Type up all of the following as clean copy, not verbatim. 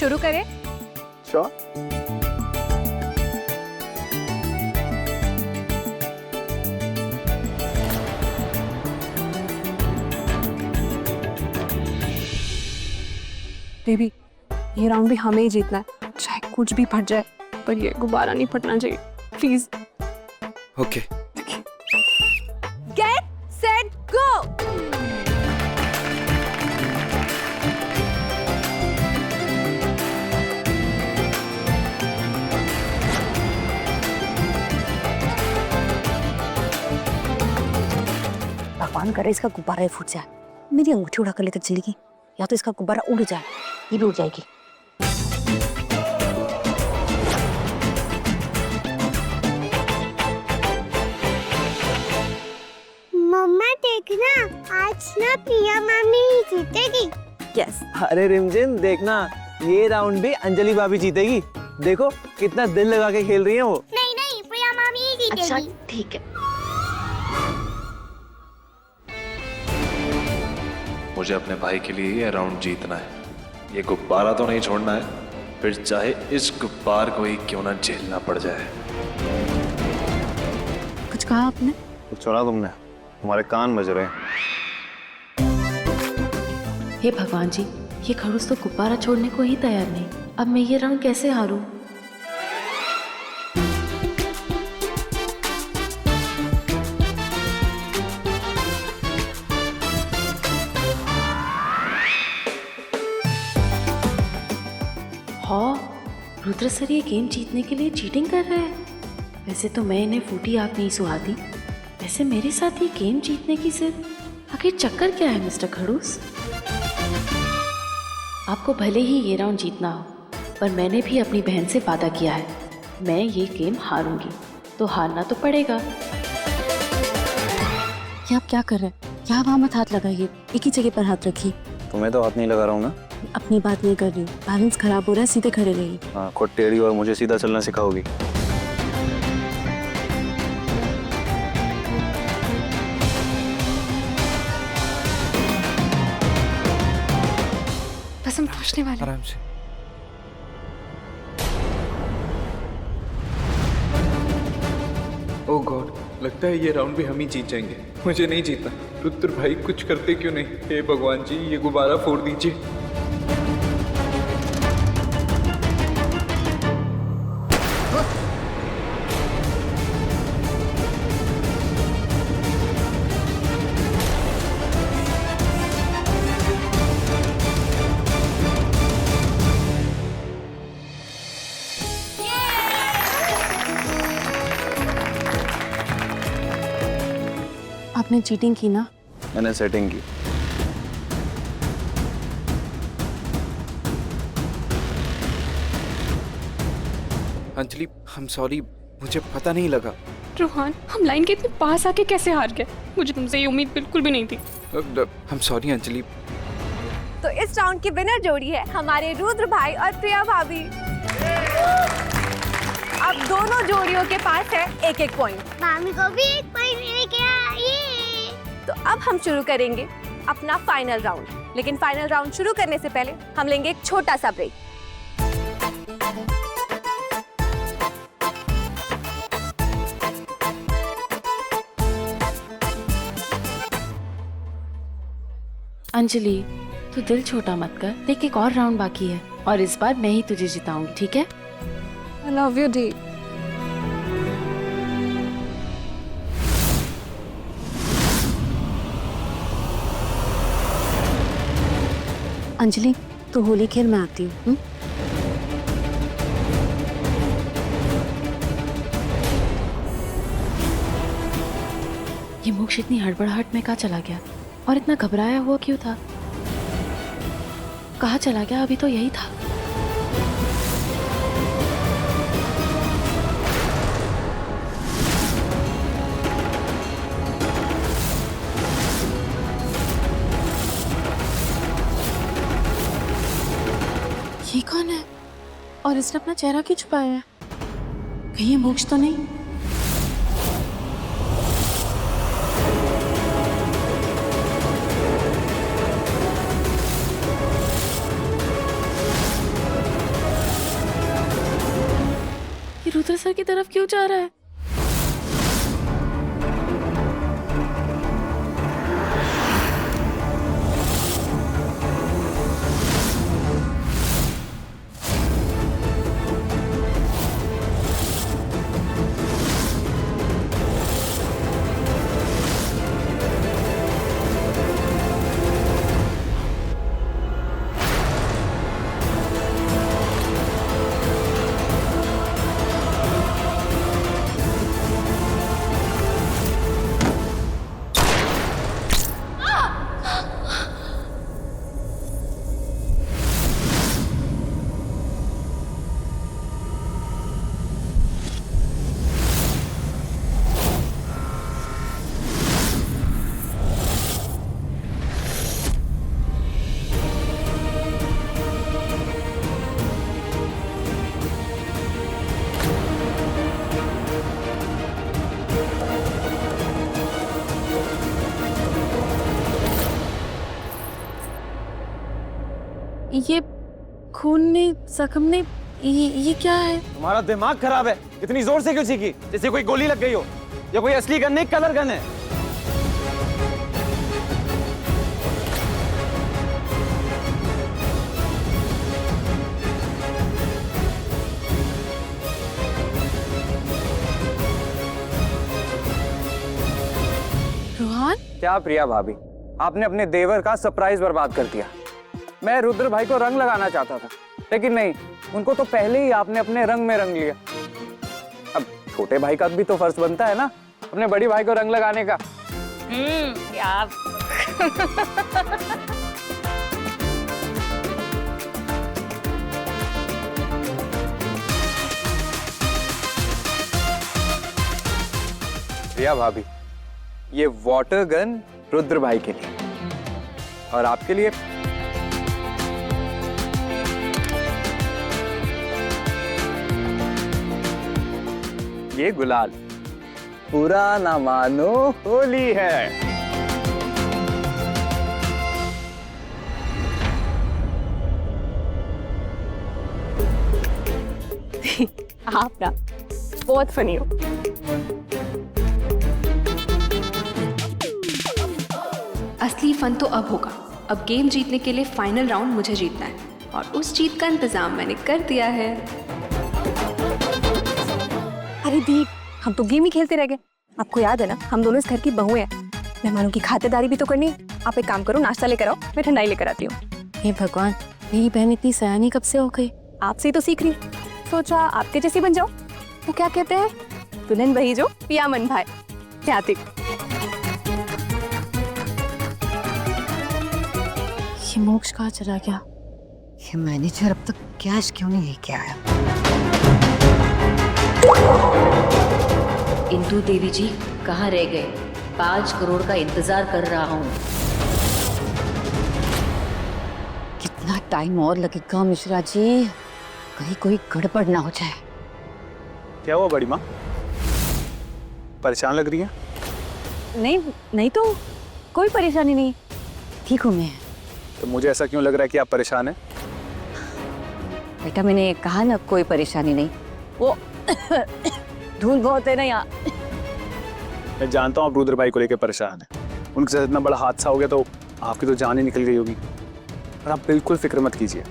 शुरू करें? Sure. Baby, ये राउंड भी हमें ही जीतना है, चाहे कुछ भी फट जाए, पर ये गुब्बारा नहीं फटना चाहिए, please. Okay. Get set go. भगवान करे इसका गुब्बारा ही फूट जाए, मेरी अंगूठी उड़ा कर लेकर चलेगी, या तो इसका गुब्बारा उड़ जाए, ये भी उड़ जाएगी। मम्मा देखना, आज ना प्रिया मामी ही जीतेगी। यस। अरे रिमझिम देखना, ये राउंड भी अंजलि भाभी जीतेगी। देखो कितना दिल लगा के खेल रही है वो। नहीं नहीं, प्रिया मामी ही जीतेगी। अच्छा ठीक है। मुझे अपने भाई के लिए ये राउंड जीतना है, ये गुब्बारा तो नहीं छोड़ना है, फिर चाहे इस गुब्बार को ही क्यों ना झेलना पड़ जाए। कुछ कहा आपने? कुछ सुना तुमने? हमारे कान बज रहे हैं। हे भगवान जी, ये खड़ूस तो गुब्बारा छोड़ने को ही तैयार नहीं। अब मैं ये राउंड कैसे हारूं? हाँ, रुद्र सर ये गेम जीतने के लिए चीटिंग कर रहे हैं। वैसे तो मैं इन्हें फूटी आग नहीं सुहाती, वैसे मेरे साथ ये गेम जीतने की जिद, आखिर चक्कर क्या है मिस्टर खड़ूस? आपको भले ही ये राउंड जीतना हो, पर मैंने भी अपनी बहन से वादा किया है, मैं ये गेम हारूंगी, तो हारना तो पड़ेगा। ये आप क्या कर रहे हैं? यहाँ वहाँ मत हाथ लगाइए, एक ही जगह पर हाथ रखिए। तुम्हें तो हाथ नहीं लगा रहा हूँ ना। अपनी बात नहीं कर रही, बैलेंस खराब हो रहा है, सीधे खड़े रहिए। हाँ, खुद टेढ़ी और मुझे सीधा चलना सिखाओगी। बस हम पहुंचने वाले। आराम से। ओह गॉड, लगता है ये राउंड भी हम ही जीत जाएंगे। मुझे नहीं जीतना। रुद्र भाई कुछ करते क्यों नहीं? हे भगवान जी, ये गुब्बारा फोड़ दीजिए। आपने चीटिंग की ना? मैंने सेटिंग की। अंजलि, हम सॉरी, मुझे पता नहीं लगा। रोहन, हम लाइन के इतने पास आके कैसे हार गए? मुझे तुमसे ये उम्मीद बिल्कुल भी नहीं थी। हम सॉरी अंजलि। तो इस राउंड की विनर जोड़ी है हमारे रुद्र भाई और प्रिया भाभी। अब दोनों जोड़ियों के पास है एक एक पॉइंट। मामी को भी एक पॉइंट मिल गया। ये तो अब हम शुरू करेंगे अपना फाइनल राउंड, लेकिन फाइनल राउंड शुरू करने से पहले हम लेंगे एक छोटा सा ब्रेक। अंजलि, तू दिल छोटा मत कर, देख एक और राउंड बाकी है और इस बार मैं ही तुझे जिताऊंगी, ठीक है? I love you, D. Anjali, तो होली खेल मैं आती हूँ। ये मोक्ष इतनी हड़बड़ाहट में कहाँ चला गया और इतना घबराया हुआ क्यों था? कहाँ चला गया? अभी तो यही था। ये कौन है और इसने अपना चेहरा क्यों छुपाया है? कहीं ये मोक्ष तो नहीं? रुद्र सर की तरफ क्यों जा रहा है? ये खून ने जख्म ने ये क्या है? तुम्हारा दिमाग खराब है। इतनी जोर से क्यों चीखी? जैसे कोई गोली लग गई हो या कोई असली गन नहीं, कलर गन है। रोहन, क्या प्रिया भाभी, आपने अपने देवर का सरप्राइज बर्बाद कर दिया। मैं रुद्र भाई को रंग लगाना चाहता था, लेकिन नहीं, उनको तो पहले ही आपने अपने रंग में रंग लिया। अब छोटे भाई का भी तो फर्ज बनता है ना अपने बड़ी भाई को रंग लगाने का। यार प्रिया भाभी, ये वाटर गन रुद्र भाई के लिए और आपके लिए ये गुलाल। पूरा ना मानो होली है। आप ना बहुत फनी हो। असली फन तो अब होगा। अब गेम जीतने के लिए फाइनल राउंड मुझे जीतना है और उस जीत का इंतजाम मैंने कर दिया है। अरे दीप, हम तो गेम ही खेलते रह गए। आपको याद है ना, हम दोनों इस घर की बहुएं हैं। मेहमानों की खातिरदारी भी तो करनी है। आप एक काम करो, नाश्ता लेकर आओ, मैं ठंडाई लेकर आती हूँ। हे भगवान, मेरी बहन इतनी सयानी कब से हो गई? आपसे ही तो सीख रही। सोचा आपके जैसी बन जाओ। वो क्या कहते हैं, दुल्हन वही जो पिया मन भाई। क्या थी ये मोक्ष कहाँ चला गया? ये मैनेजर अब तक कैश क्यों नहीं लेके आया? इंदु देवी जी कहाँ रह गए? 5 करोड़ का इंतजार कर रहा हूँ। कितना टाइम और लगेगा मिश्रा जी? कहीं कोई गड़बड़ ना हो जाए। क्या हुआ बड़ी माँ, परेशान लग रही है? नहीं नहीं तो कोई परेशानी नहीं, ठीक हूँ मैं। तो मुझे ऐसा क्यों लग रहा है कि आप परेशान हैं? बेटा मैंने कहा ना, कोई परेशानी नहीं। वो धूल बहुत है ना यहाँ। मैं जानता हूँ आप रुद्र भाई को लेकर परेशान हैं। उनके साथ इतना बड़ा हादसा हो गया तो आपकी तो जान ही निकल गई होगी। पर आप बिल्कुल फिक्र मत कीजिए,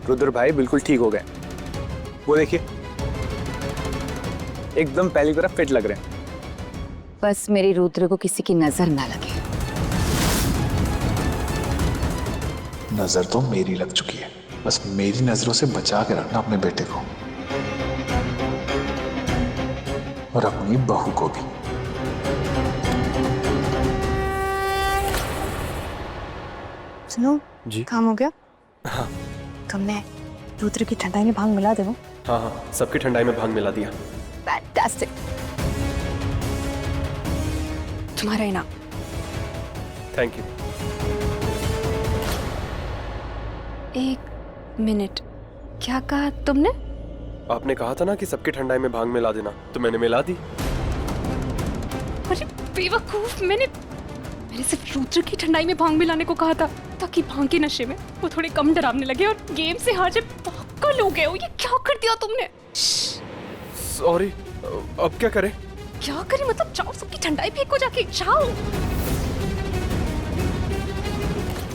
रुद्र भाई बिल्कुल ठीक हो गए। वो देखिए, एकदम पहली तरफ फिट लग रहे हैं। बस मेरी रुद्र को किसी की नजर ना लगे। नजर तो मेरी लग चुकी है, बस मेरी नजरों से बचा के रखना अपने बेटे को और अपनी बहू को भी। सुनो जी। काम हो गया? हाँ तुमने रुद्र की ठंडाई में भांग मिला दे। वो हाँ हाँ, सबकी ठंडाई में भांग मिला दिया। फैंटास्टिक, तुम्हारा इनाम। Thank you. 1 मिनट, क्या कहा तुमने? आपने कहा था ना कि सबकी ठंडाई में भांग मिला देना, तो मैंने मिला दी। अरे बेवकूफ, मैंने सिर्फ रुद्र की ठंडाई में भांग मिलाने को कहा था ताकि भांग के नशे में वो थोड़े कम डरावने लगे और गेम से हार जाए। पागल हो गए हो, ये क्या कर दिया तुमने? सॉरी, अब क्या करें? क्या करें मतलब? जाओ सबकी ठंडाई फेंको जाके, जाओ।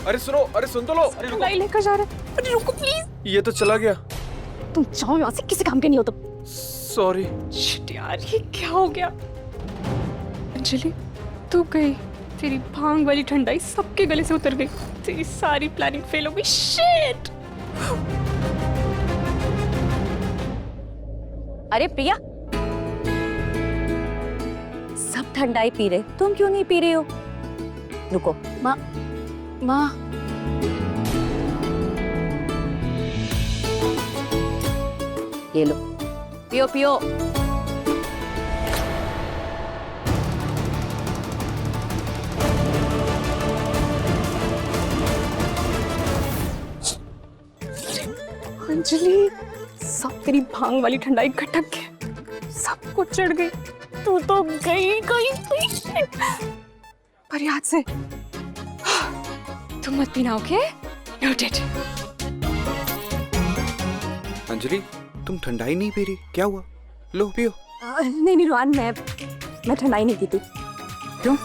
अरे सुनो, अरे सुन तो लो। ठंडाई लेकर जा रहे हैं। अरे रुको प्लीज। ये तो चला गया। तुम जाओ यहाँ से, किसी काम के नहीं हो तुम। सॉरी। शिट यार, ये क्या हो गया? अंजलि तू गई, तेरी भांग वाली ठंडाई सबके गले से उतर गई, तेरी सारी प्लानिंग फेल हो गई। शिट। अरे प्रिया, सब ठंडाई पी रहे, तुम क्यों नहीं पी रही हो? रुको। माँ, ये लो, पियो पियो। अंजलि, सब तेरी भांग वाली ठंडाई खटक के सबको चढ़ गई। तू तो गई गई गई। पर याद से तुम मत पीना, ओके? नोटेड। अंजलि, तुम ठंडाई नहीं पी रही, क्या हुआ? लो पियो। नहीं रोहन, मैं ठंडाई नहीं पीती। क्यों?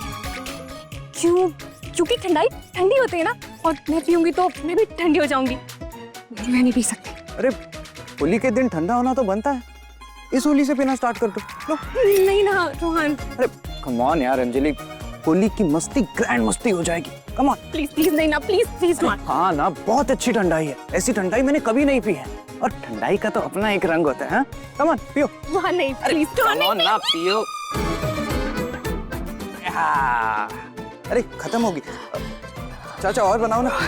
क्योंकि ठंडाई ठंडी होती है ना, और मैं पीऊंगी तो मैं भी ठंडी हो जाऊंगी। मैं नहीं पी सकती। अरे होली के दिन ठंडा होना तो बनता है, इस होली से पीना स्टार्ट कर दो। लो। नहीं ना रोहन। अरे कम ऑन यार अंजलि, होली की मस्ती ग्रैंड मस्ती हो जाएगी। कम ऑन प्लीज प्लीज, नहीं ना, प्लीज प्लीज मत। हाँ ना, बहुत अच्छी ठंडाई है, ऐसी ठंडाई मैंने कभी नहीं पी है, और ठंडाई का तो अपना एक रंग होता है। कम ऑन पियो। रोहन नहीं, प्लीज रोहन कम ऑन ना, पियो। अरे खत्म होगी। चाचा और बनाओ ना।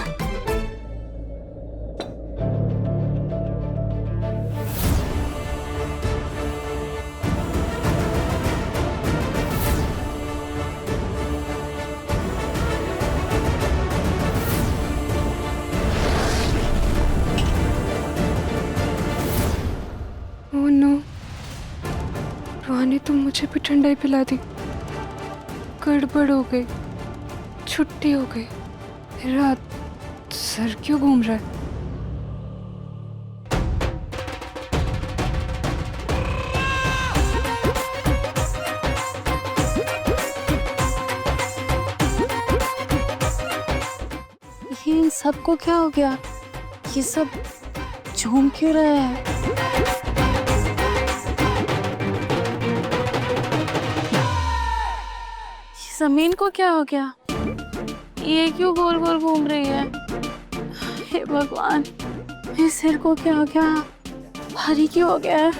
ओह नो, रोहन ने तो मुझे भी ठंडाई पिला दी। गड़बड़ हो गई, छुट्टी हो गई। मेरा सर क्यों घूम रहा है? ये इन सबको क्या हो गया? ये सब झूम क्यों रहे हैं? जमीन को क्या हो गया? ये क्यों गोल गोल घूम रही है? हे भगवान, मेरे सिर को क्या हो गया? भारी क्यों हो गया है?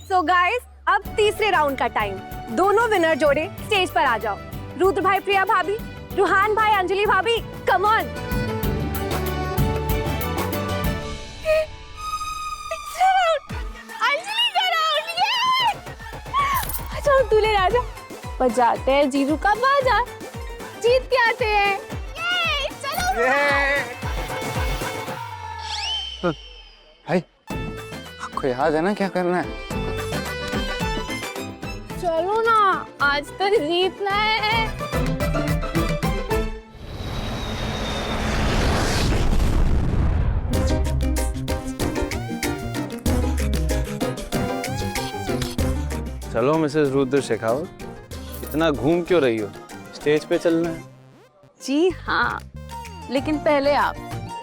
सो गाइस, अब तीसरे राउंड का टाइम। दोनों विनर जोड़े स्टेज पर आ जाओ। रुद्र भाई, प्रिया भाभी, रुहान भाई, अंजलि भाभी, कम ऑन। अंजलि का राउंड, ये! अच्छा दूल्हे राजा बजाते हैं जीजू का बाजा, जीत के आते हैं। ये चलो भाई, आपको याद है ना क्या करना है? चलो ना, आज तो जीतना है। चलो मिसेस रुद्र शेखावत, इतना घूम क्यों रही हो? स्टेज पे चलना है। जी हाँ, लेकिन पहले आप।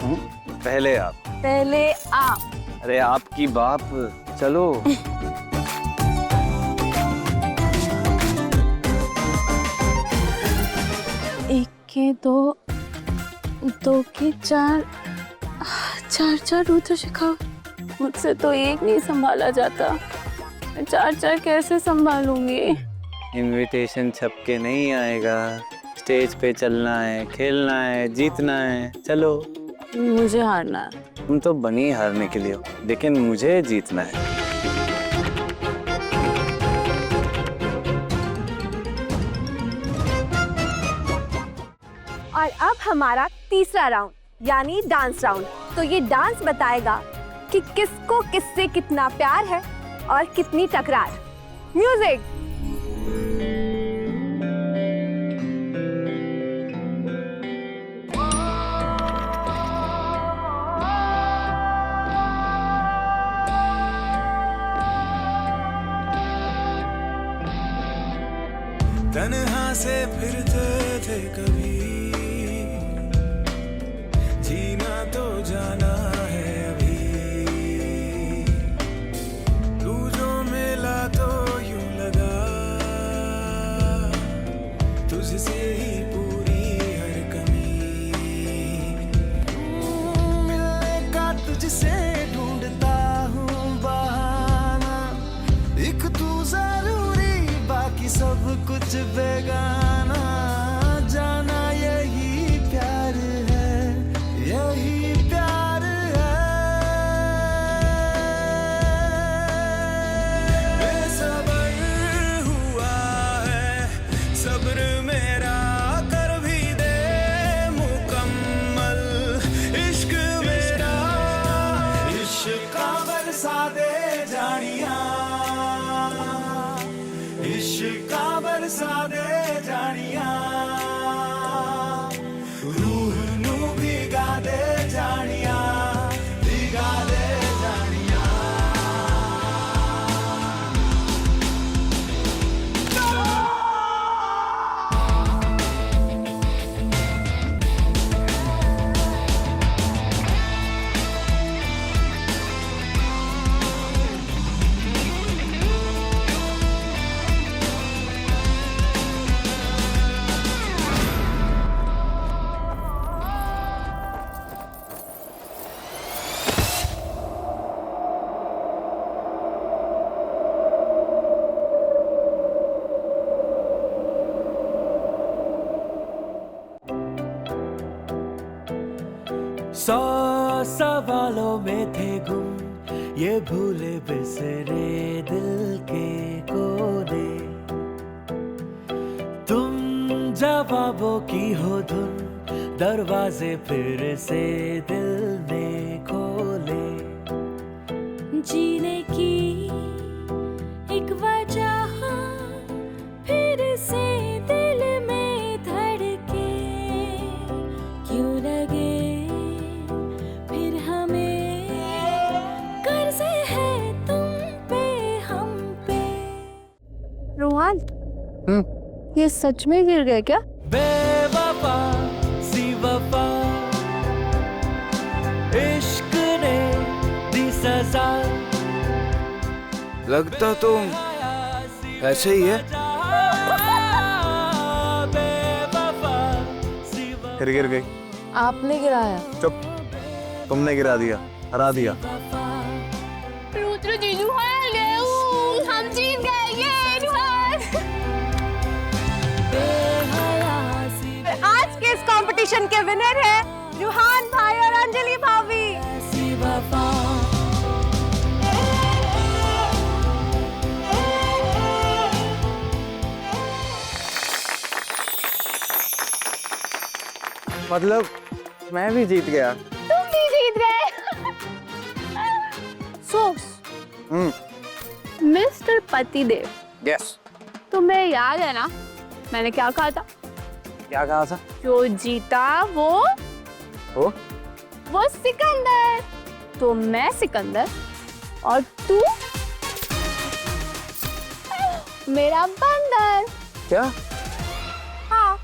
पहले आप? पहले आप। अरे आपकी बाप, चलो। एक के दो, दो के चार, चार चार रुद्र शेखावत। मुझसे तो एक नहीं संभाला जाता, मैं चार चार कैसे संभालूंगी? इनविटेशन छप के नहीं आएगा, स्टेज पे चलना है, खेलना है, जीतना है। चलो। मुझे हारना है। तुम तो बनी हारने के लिए हो, लेकिन मुझे जीतना है। और अब हमारा तीसरा राउंड यानी डांस राउंड। तो ये डांस बताएगा कि किसको किससे कितना प्यार है और कितनी टकरार। म्यूजिक। से फिरते थे कभी, जीना तो जाना है अभी। तू जो मिला तो यूं लगा तुझसे ही पूरी हर कमी। मिलने का तुझसे ढूंढता हूँ बहाना, एक तू जरूरी बाकी सब कुछ बेगाना। जाना यही प्यार है, यही प्यार है। बेसबर हुआ है सब्र मेरा, कर भी दे मुकम्मल इश्क मेरा। इश्क का बरसा दे जानिया, इश्क का बरसा दे जानिया। रूह नू भिगा दे जानिया, भिगा दे जानिया। सौ सवालों में थे गुम ये भूले बिसरे दिल के कोने। तुम जवाबों की हो धुन, दरवाजे फिर से दिल ने खोले। जीने की एक वजह फिर से दिल में धड़के, क्यों लगे फिर हमें कर्जे है तुम पे हम पे। रोहान, ये सच में गिर गए क्या? बेवफा सी वफा, इश्क ने दी सजा। लगता तो ऐसे ही है। फिर गिर गई। आपने गिराया। चुप, तुमने गिरा दिया, हरा दिया। रुद्र जीजू हार गए, हम जीत गए। ये आज के इस कंपटीशन के विनर है रूहान भाई और अंजलि भाभी। मतलब मैं भी जीत गया। तुम भी जीत गए। मिस्टर पतिदेव, यस। तुम्हें याद है ना मैंने क्या कहा था? क्या कहा था? जो जीता वो सिकंदर। तो मैं सिकंदर और तू मेरा बंदर। क्या? हाँ,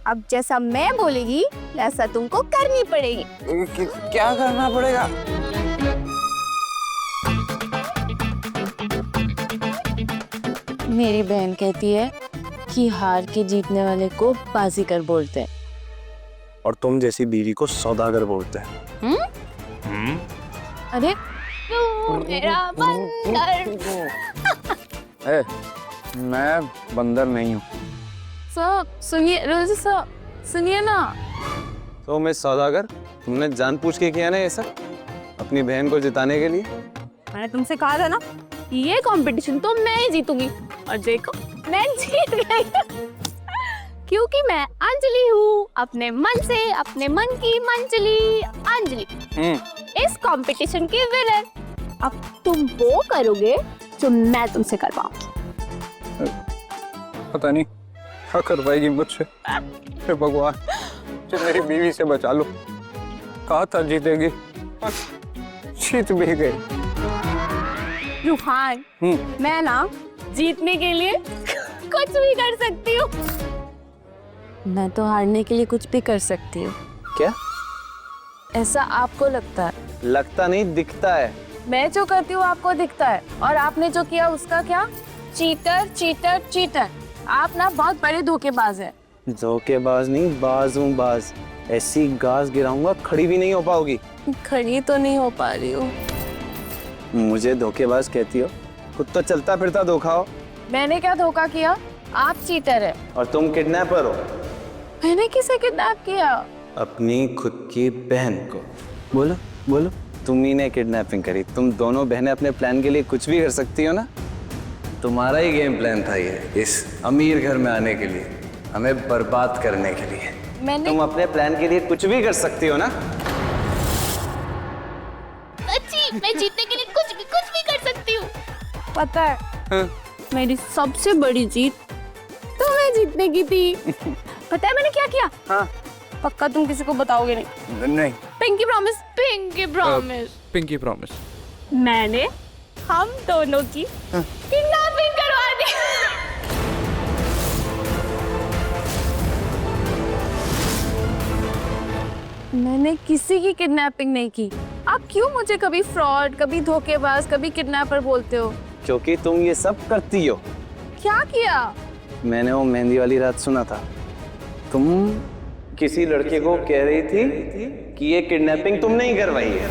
अब जैसा मैं बोलेगी वैसा तुमको करनी पड़ेगी। क्या करना पड़ेगा? मेरी बहन कहती है कि हार के जीतने वाले को बाजीगर बोलते हैं। और तुम जैसी बीवी को सौदागर बोलते हैं। अरे तू मेरा बंदर। ए, मैं बंदर नहीं हूँ। सब सुनिए, रोज सब सुनिए ना। तो मैं सौदागर, तुमने जानबूझ के किया ना ये सब अपनी बहन को जिताने के लिए? मैंने तुमसे कहा था ना ये कंपटीशन तो मैं ही जीतूंगी, और देखो मैं जीत गई। क्योंकि मैं अंजलि हूँ, अपने मन से अपने मन की मंजली अंजलि, इस कंपटीशन की विनर। अब तुम वो करोगे जो मैं तुमसे करवाऊंगी। पता नहीं क्या करवाएगी मुझसे। हे भगवान, जो मेरी बीवी से बचा लो। कहा था जीतेगी, जीत भी गई। रूहान, मैं ना जीतने के लिए कुछ भी कर सकती हूँ। मैं तो हारने के लिए कुछ भी कर सकती हूँ। क्या? ऐसा आपको लगता है? लगता नहीं, दिखता है। मैं जो करती हूँ आपको दिखता है, और आपने जो किया उसका क्या? Cheater cheater cheater. आप ना बहुत बड़े धोखेबाज है। धोखेबाज नहीं, बाज हूँ बाज। ऐसी घास गिराऊंगा खड़ी भी नहीं हो पाओगी। खड़ी तो नहीं हो पा रही हूँ। मुझे धोखेबाज कहती हो? खुद तो चलता फिरता धोखा हो। मैंने क्या धोखा किया? आप चीटर है। और तुम किडनैपर हो। मैंने किसे किडनैप किया? अपनी खुद की बहन को। बोलो बोलो, तुम ही ने किडनैपिंग करी। तुम दोनों बहनें अपने प्लान के लिए कुछ भी कर सकती हो ना। तुम्हारा ही गेम प्लान था ये, इस अमीर घर में आने के लिए, हमें बर्बाद करने के लिए। तुम अपने प्लान के लिए कुछ भी कर सकती हो ना। अच्छी, मैं जीतने के लिए कुछ भी कर सकती हूँ। पता है, हाँ। मेरी सबसे बड़ी जीत तो मैं जीतने की थी। पता है मैंने क्या किया? हाँ। पक्का तुम किसी को बताओगे नहीं? नहीं। Pinky promise, pinky promise. Pinky promise. मैंने हम दोनों की किडनैपिंग करवा दी। मैंने किसी की किडनैपिंग नहीं की। आप क्यों मुझे कभी फ्रॉड, कभी धोखेबाज, कभी किडनैपर बोलते हो? क्योंकि तुम ये सब करती हो। क्या किया? मैंने वो मेहंदी वाली रात सुना था, तुम किसी लड़के को कह रही थी कि ये किडनैपिंग तुम नहीं करवाई है।